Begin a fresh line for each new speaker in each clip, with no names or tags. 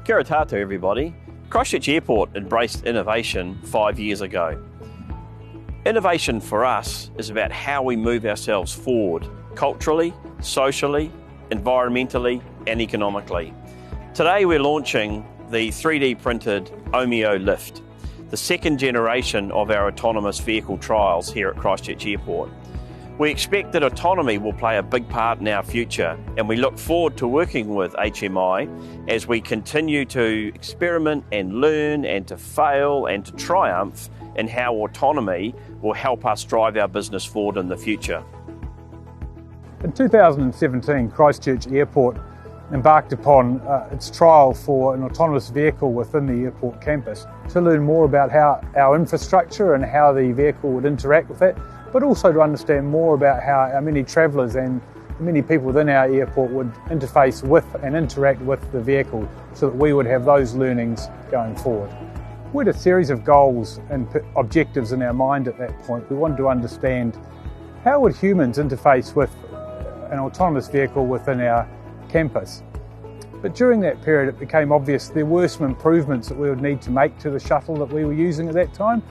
Kia ora tātou, everybody. Christchurch Airport embraced innovation 5 years ago. Innovation for us is about how we move ourselves forward, culturally, socially, environmentally and economically. Today we're launching the 3D printed Ohmio lift, the second generation of our autonomous vehicle trials here at Christchurch Airport. We expect that autonomy will play a big part in our future, and we look forward to working with HMI as we continue to experiment and learn and to fail and to triumph in how autonomy will help us drive our business forward in the future.
In 2017, Christchurch Airport embarked upon its trial for an autonomous vehicle within the airport campus to learn more about how our infrastructure and how the vehicle would interact with it, but also to understand more about how our many travellers and many people within our airport would interface with and interact with the vehicle so that we would have those learnings going forward. We had a series of goals and objectives in our mind at that point. We wanted to understand how would humans interface with an autonomous vehicle within our campus. But during that period it became obvious there were some improvements that we would need to make to the shuttle that we were using at that time,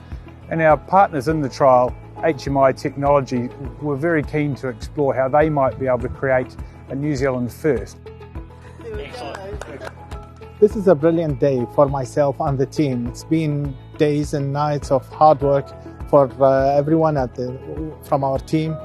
and our partners in the trial, HMI Technology, were very keen to explore how they might be able to create a New Zealand first.
This is a brilliant day for myself and the team. It's been days and nights of hard work for everyone from our team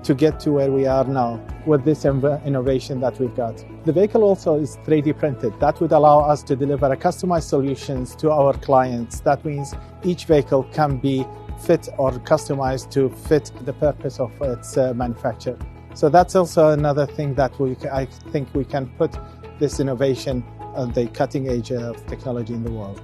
to get to where we are now with this innovation that we've got. The vehicle also is 3D printed. That would allow us to deliver a customized solutions to our clients. That means each vehicle can be fit or customized to fit the purpose of its manufacture. So that's also another thing that I think we can put this innovation at the cutting edge of technology in the world.